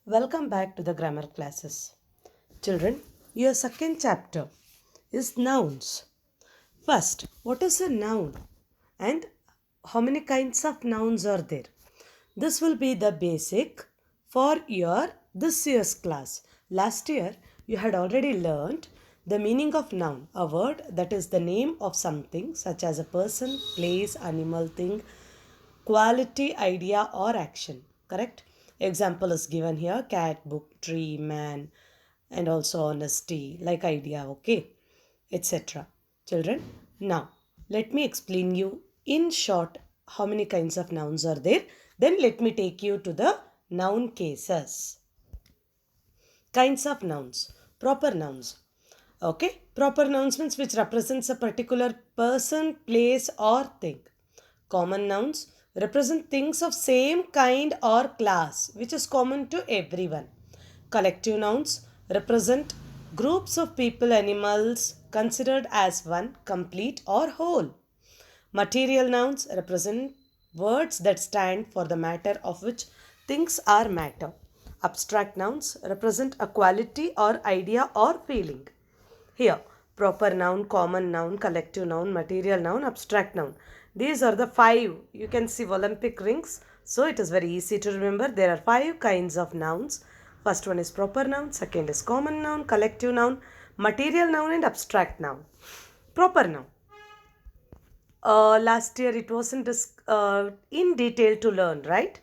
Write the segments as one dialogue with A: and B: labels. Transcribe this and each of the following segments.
A: Welcome back to the grammar classes. Children, your second chapter is nouns. First, what is a noun and how many kinds of nouns are there? This will be the basic for your this year's class. Last year, you had already learned the meaning of noun, a word that is the name of something such as a person, place, animal, thing, quality, idea, or action. Correct? Example is given here: cat, book, tree, man, and also honesty, like idea, okay, etc. Children, now let me explain you in short how many kinds of nouns are there. Then let me take you to the noun cases. Kinds of nouns. Proper nouns. Okay, proper nouns means which represents a particular person, place, or thing. Common nouns represent things of same kind or class which is common to everyone. Collective nouns represent groups of people, animals considered as one, complete or whole. Material nouns represent words that stand for the matter of which things are matter. Abstract nouns represent a quality or idea or feeling. Here, proper noun, common noun, collective noun, material noun, abstract noun. These are the five. You can see Olympic rings. So it is very easy to remember. There are five kinds of nouns. First one is proper noun, second is common noun, collective noun, material noun, and abstract noun. Proper noun. Last year it wasn't in detail to learn, right?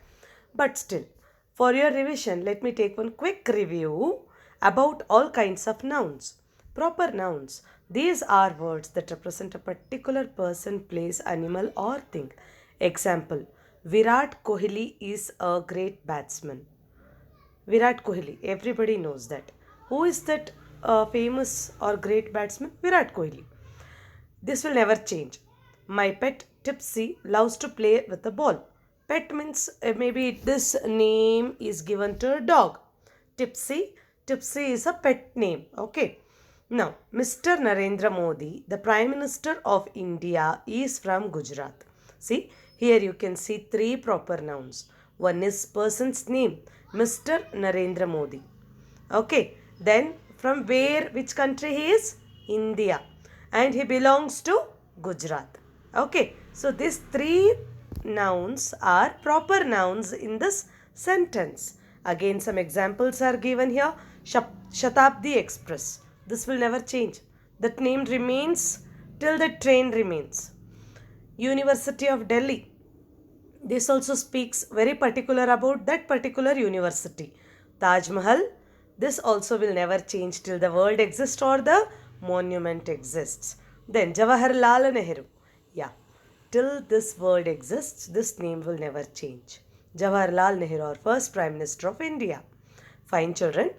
A: But still, for your revision, let me take one quick review about all kinds of nouns. Proper nouns. These are words that represent a particular person, place, animal, or thing. Example: Virat Kohli is a great batsman. Virat Kohli, everybody knows that. Who is that famous or great batsman? Virat Kohli. This will never change. My pet Tipsy loves to play with the ball. Pet means maybe this name is given to a dog. Tipsy, Tipsy is a pet name. Okay. Now, Mr. Narendra Modi, the Prime Minister of India, is from Gujarat. See, here you can see three proper nouns. One is person's name, Mr. Narendra Modi. Okay, then from where, which country he is? India. And he belongs to Gujarat. Okay, so these three nouns are proper nouns in this sentence. Again, some examples are given here. Shatabdi Express. This will never change. That name remains till the train remains. University of Delhi. This also speaks very particular about that particular university. Taj Mahal. This also will never change till the world exists or the monument exists. Then Jawaharlal Nehru. Yeah. Till this world exists, this name will never change. Jawaharlal Nehru, our first Prime Minister of India. Fine, children.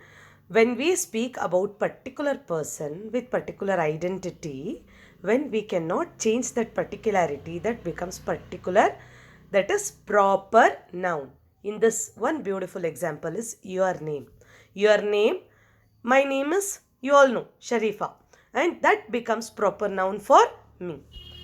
A: When we speak about particular person with particular identity, when we cannot change that particularity, that becomes particular, that is proper noun. In this one beautiful example is your name. Your name, my name is, you all know, Sharifa. And that becomes proper noun for me.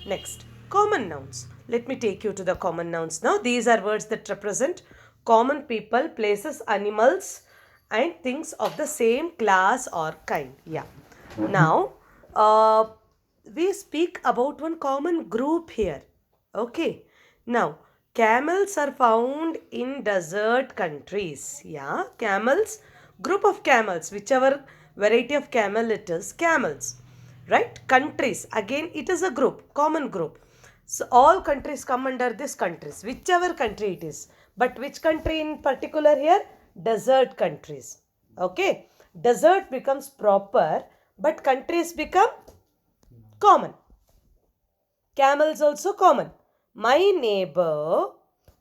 A: Next, common nouns. Let me take you to the common nouns now. These are words that represent common people, places, animals, and things of the same class or kind. Yeah. Now, we speak about one common group here. Okay. Now, camels are found in desert countries. Yeah, camels, group of camels, whichever variety of camel it is, camels. Right? Countries, again, it is a group, common group. So, all countries come under this countries, whichever country it is. But which country in particular here? Desert countries. Okay? Desert becomes proper, but countries become common. Camels also common. My neighbor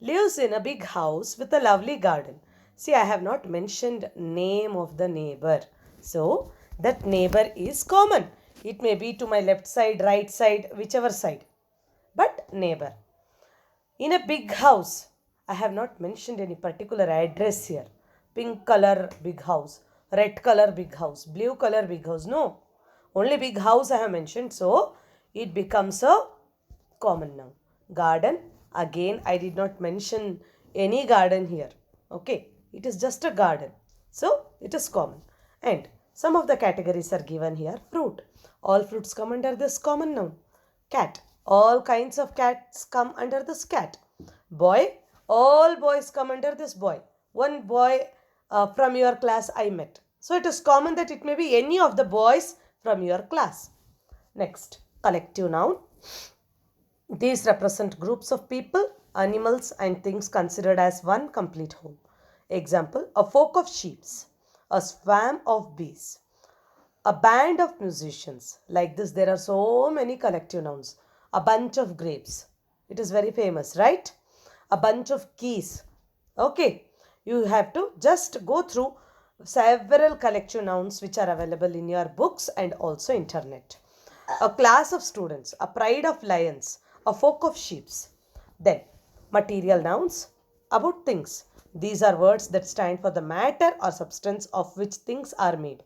A: lives in a big house with a lovely garden. See, I have not mentioned name of the neighbor. So, that neighbor is common. It may be to my left side, right side, whichever side. But neighbor. In a big house, I have not mentioned any particular address here. Pink color big house, red color big house, blue color big house. No. Only big house I have mentioned. So, it becomes a common noun. Garden, again I did not mention any garden here. Okay, it is just a garden. So it is common. And some of the categories are given here. Fruit. All fruits come under this common noun. Cat. All kinds of cats come under this cat. Boy. All boys come under this boy. One boy from your class I met. So it is common that it may be any of the boys from your class. Next, collective noun. These represent groups of people, animals, and things considered as one complete whole. Example, a flock of sheep, a swarm of bees, a band of musicians. Like this, there are so many collective nouns. A bunch of grapes. It is very famous, right? A bunch of keys. Okay, you have to just go through several collective nouns which are available in your books and also internet. A class of students, a pride of lions, a flock of sheep. Then, material nouns, about things. These are words that stand for the matter or substance of which things are made.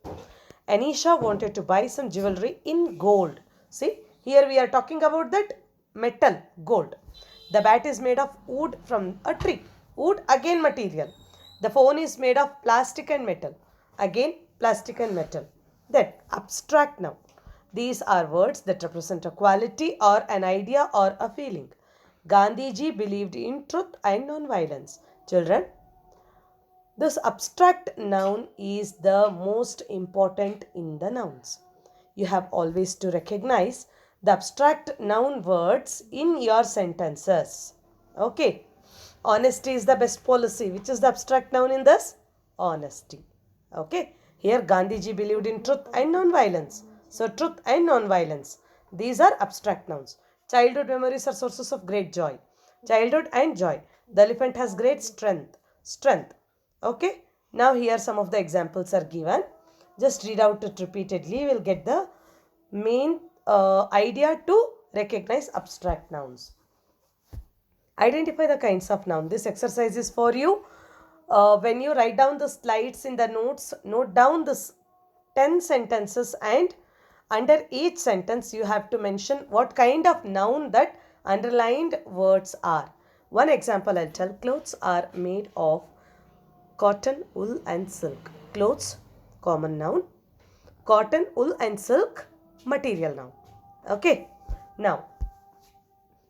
A: Anisha wanted to buy some jewelry in gold. See, here we are talking about that metal, gold. The bat is made of wood from a tree. Wood, again material. The phone is made of plastic and metal. Again, plastic and metal. Then, abstract noun. These are words that represent a quality or an idea or a feeling. Gandhiji believed in truth and non-violence. Children, this abstract noun is the most important in the nouns. You have always to recognize the abstract noun words in your sentences. Okay. Honesty is the best policy. Which is the abstract noun in this? Honesty. Okay. Here Gandhiji believed in truth and non-violence. So truth and non-violence. These are abstract nouns. Childhood memories are sources of great joy. Childhood and joy. The elephant has great strength. Strength. Okay. Now here some of the examples are given. Just read out it repeatedly. You will get the main idea to recognize abstract nouns. Identify the kinds of noun. This exercise is for you. When you write down the slides in the notes, note down this 10 sentences, and under each sentence you have to mention what kind of noun that underlined words are. One example I'll tell. Clothes are made of cotton, wool and silk. Clothes, common noun. Cotton, wool and silk, material noun. Okay. Now,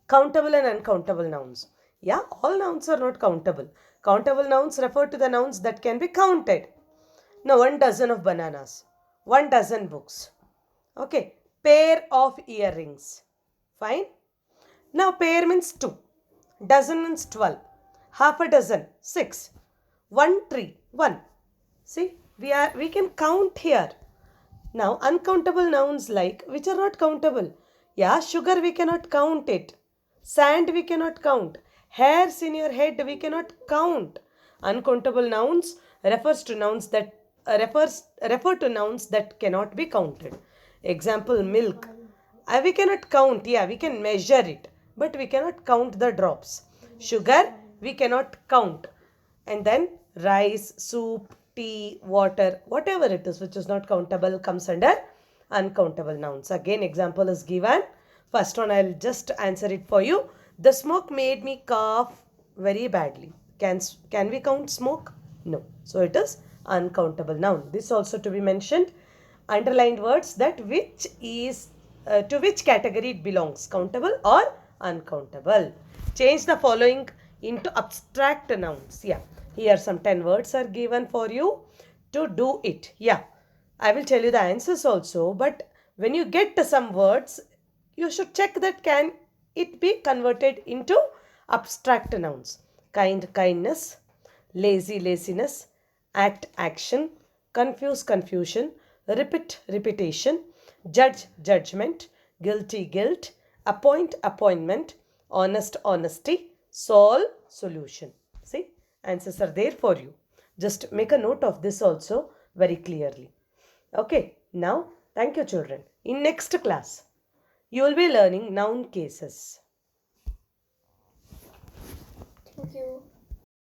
A: countable and uncountable nouns. Yeah, all nouns are not countable. Countable nouns refer to the nouns that can be counted. Now, 1 dozen of bananas. 1 dozen books. Okay. Pair of earrings. Fine. Now, pair means 2. Dozen means 12. Half a dozen, 6. 1 tree, 1. See, we can count here. Now, uncountable nouns like which are not countable. Yeah, sugar we cannot count it. Sand we cannot count. Hairs in your head we cannot count. Uncountable nouns refers to nouns that refer to nouns that cannot be counted. Example, milk. We cannot count. Yeah, we can measure it, but we cannot count the drops. Sugar we cannot count. And then rice, soup, tea, water, whatever it is which is not countable comes under uncountable nouns. Again, example is given. First one, I'll just answer it for you. The smoke made me cough very badly. Can we count smoke? No. So it is uncountable noun. This also to be mentioned. Underlined words that which is to which category it belongs, countable or uncountable. Change the following into abstract nouns. Yeah. Here some 10 words are given for you to do it. Yeah. I will tell you the answers also, but when you get some words, you should check that can it be converted into abstract nouns. Kind, kindness. Lazy, laziness. Act, action. Confuse, confusion. Repeat, repetition. Judge, judgment. Guilty, guilt. Appoint, appointment. Honest, honesty. Solve, solution. See, answers are there for you. Just make a note of this also very clearly. Okay, now thank you children. In next class, you will be learning noun cases.